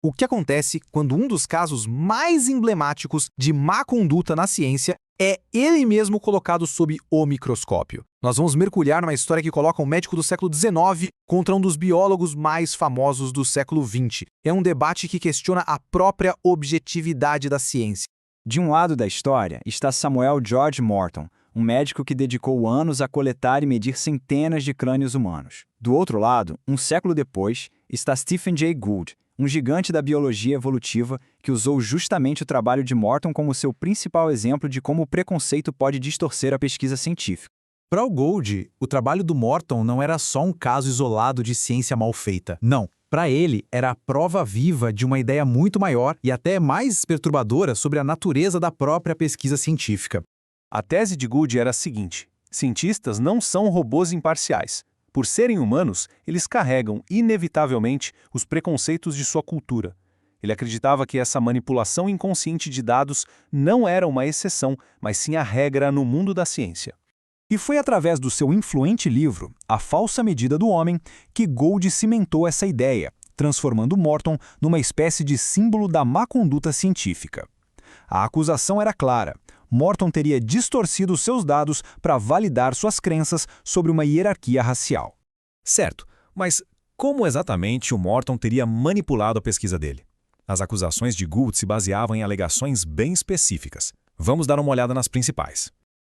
O que acontece quando um dos casos mais emblemáticos de má conduta na ciência é ele mesmo colocado sob o microscópio? Nós vamos mergulhar numa história que coloca um médico do século XIX contra um dos biólogos mais famosos do século XX. É um debate que questiona a própria objetividade da ciência. De um lado da história está Samuel George Morton, um médico que dedicou anos a coletar e medir centenas de crânios humanos. Do outro lado, um século depois, está Stephen Jay Gould, um gigante da biologia evolutiva que usou justamente o trabalho de Morton como seu principal exemplo de como o preconceito pode distorcer a pesquisa científica. Para o Gould, o trabalho do Morton não era só um caso isolado de ciência mal feita. Não. Para ele, era a prova viva de uma ideia muito maior e até mais perturbadora sobre a natureza da própria pesquisa científica. A tese de Gould era a seguinte: cientistas não são robôs imparciais. Por serem humanos, eles carregam, inevitavelmente, os preconceitos de sua cultura. Ele acreditava que essa manipulação inconsciente de dados não era uma exceção, mas sim a regra no mundo da ciência. E foi através do seu influente livro, A Falsa Medida do Homem, que Gould cimentou essa ideia, transformando Morton numa espécie de símbolo da má conduta científica. A acusação era clara: Morton teria distorcido seus dados para validar suas crenças sobre uma hierarquia racial. Certo, mas como exatamente o Morton teria manipulado a pesquisa dele? As acusações de Gould se baseavam em alegações bem específicas. Vamos dar uma olhada nas principais.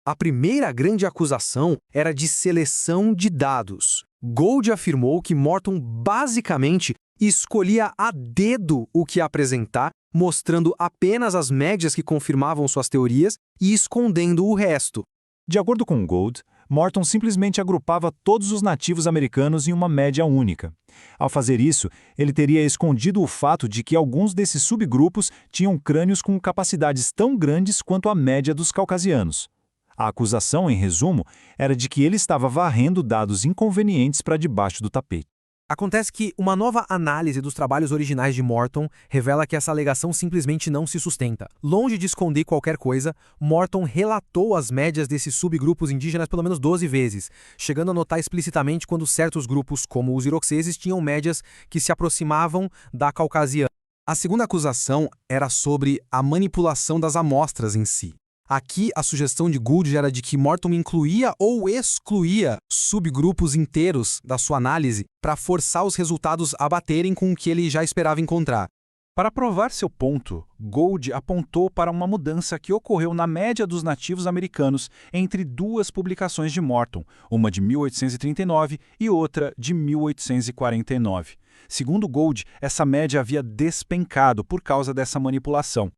A primeira grande acusação era de seleção de dados. Gould afirmou que Morton basicamente escolhia a dedo o que apresentar, mostrando apenas as médias que confirmavam suas teorias e escondendo o resto. De acordo com Gould, Morton simplesmente agrupava todos os nativos americanos em uma média única. Ao fazer isso, ele teria escondido o fato de que alguns desses subgrupos tinham crânios com capacidades tão grandes quanto a média dos caucasianos. A acusação, em resumo, era de que ele estava varrendo dados inconvenientes para debaixo do tapete. Acontece que uma nova análise dos trabalhos originais de Morton revela que essa alegação simplesmente não se sustenta. Longe de esconder qualquer coisa, Morton relatou as médias desses subgrupos indígenas pelo menos 12 vezes, chegando a notar explicitamente quando certos grupos, como os iroqueses, tinham médias que se aproximavam da caucasiana. A segunda acusação era sobre a manipulação das amostras em si. Aqui, a sugestão de Gould era de que Morton incluía ou excluía subgrupos inteiros da sua análise para forçar os resultados a baterem com o que ele já esperava encontrar. Para provar seu ponto, Gould apontou para uma mudança que ocorreu na média dos nativos americanos entre duas publicações de Morton, uma de 1839 e outra de 1849. Segundo Gould, essa média havia despencado por causa dessa manipulação.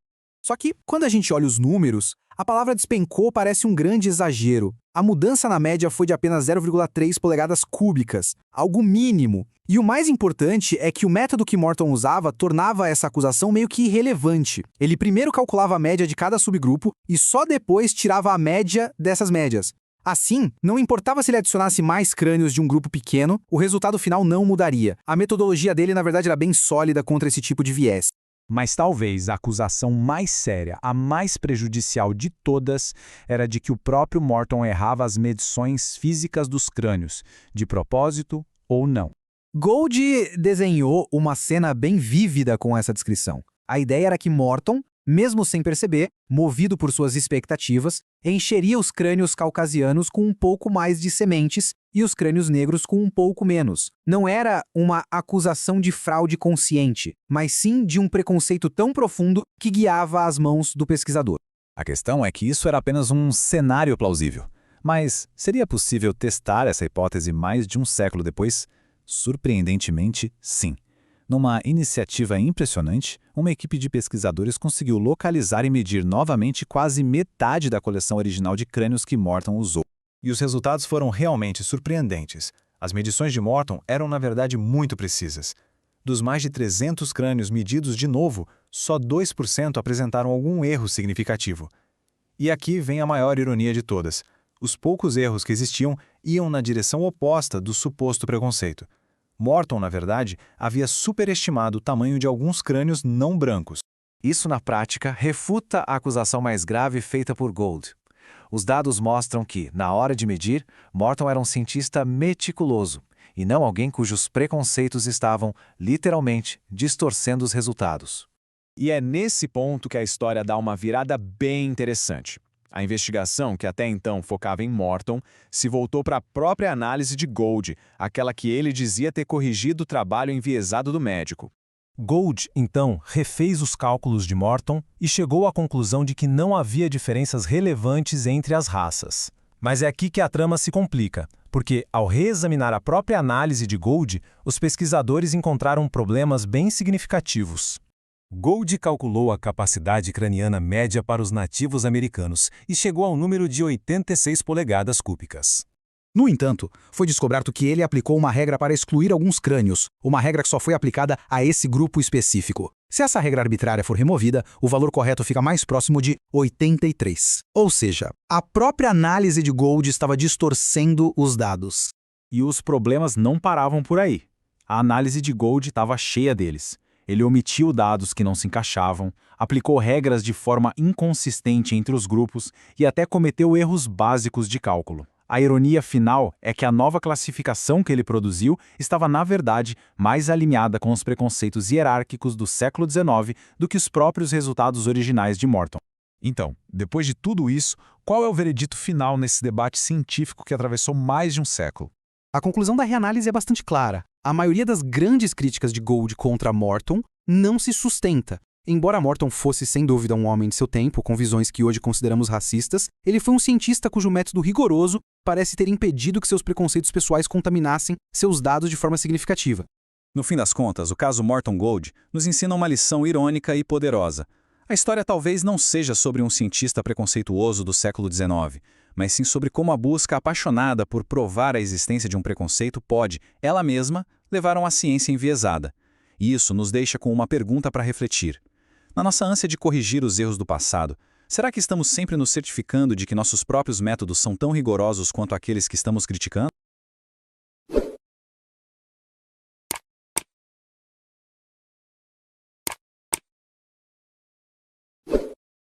Só que, quando a gente olha os números, a palavra despencou parece um grande exagero. A mudança na média foi de apenas 0,3 polegadas cúbicas, algo mínimo. E o mais importante é que o método que Morton usava tornava essa acusação meio que irrelevante. Ele primeiro calculava a média de cada subgrupo e só depois tirava a média dessas médias. Assim, não importava se ele adicionasse mais crânios de um grupo pequeno, o resultado final não mudaria. A metodologia dele, na verdade, era bem sólida contra esse tipo de viés. Mas talvez a acusação mais séria, a mais prejudicial de todas, era de que o próprio Morton errava as medições físicas dos crânios, de propósito ou não. Gould desenhou uma cena bem vívida com essa descrição. A ideia era que Morton, mesmo sem perceber, movido por suas expectativas, encheria os crânios caucasianos com um pouco mais de sementes e os crânios negros com um pouco menos. Não era uma acusação de fraude consciente, mas sim de um preconceito tão profundo que guiava as mãos do pesquisador. A questão é que isso era apenas um cenário plausível. Mas seria possível testar essa hipótese mais de um século depois? Surpreendentemente, sim. Numa iniciativa impressionante, uma equipe de pesquisadores conseguiu localizar e medir novamente quase metade da coleção original de crânios que Morton usou. E os resultados foram realmente surpreendentes. As medições de Morton eram, na verdade, muito precisas. Dos mais de 300 crânios medidos de novo, só 2% apresentaram algum erro significativo. E aqui vem a maior ironia de todas. Os poucos erros que existiam iam na direção oposta do suposto preconceito. Morton, na verdade, havia superestimado o tamanho de alguns crânios não brancos. Isso, na prática, refuta a acusação mais grave feita por Gould. Os dados mostram que, na hora de medir, Morton era um cientista meticuloso e não alguém cujos preconceitos estavam, literalmente, distorcendo os resultados. E é nesse ponto que a história dá uma virada bem interessante. A investigação, que até então focava em Morton, se voltou para a própria análise de Gould, aquela que ele dizia ter corrigido o trabalho enviesado do médico. Gould, então, refez os cálculos de Morton e chegou à conclusão de que não havia diferenças relevantes entre as raças. Mas é aqui que a trama se complica, porque, ao reexaminar a própria análise de Gould, os pesquisadores encontraram problemas bem significativos. Gould calculou a capacidade craniana média para os nativos americanos e chegou ao número de 86 polegadas cúbicas. No entanto, foi descoberto que ele aplicou uma regra para excluir alguns crânios, uma regra que só foi aplicada a esse grupo específico. Se essa regra arbitrária for removida, o valor correto fica mais próximo de 83. Ou seja, a própria análise de Gould estava distorcendo os dados. E os problemas não paravam por aí. A análise de Gould estava cheia deles. Ele omitiu dados que não se encaixavam, aplicou regras de forma inconsistente entre os grupos e até cometeu erros básicos de cálculo. A ironia final é que a nova classificação que ele produziu estava, na verdade, mais alinhada com os preconceitos hierárquicos do século XIX do que os próprios resultados originais de Morton. Então, depois de tudo isso, qual é o veredito final nesse debate científico que atravessou mais de um século? A conclusão da reanálise é bastante clara. A maioria das grandes críticas de Gould contra Morton não se sustenta. Embora Morton fosse sem dúvida um homem de seu tempo, com visões que hoje consideramos racistas, ele foi um cientista cujo método rigoroso parece ter impedido que seus preconceitos pessoais contaminassem seus dados de forma significativa. No fim das contas, o caso Morton Gould nos ensina uma lição irônica e poderosa. A história talvez não seja sobre um cientista preconceituoso do século XIX, mas sim sobre como a busca apaixonada por provar a existência de um preconceito pode, ela mesma, levar a uma ciência enviesada. E isso nos deixa com uma pergunta para refletir. Na nossa ânsia de corrigir os erros do passado, será que estamos sempre nos certificando de que nossos próprios métodos são tão rigorosos quanto aqueles que estamos criticando?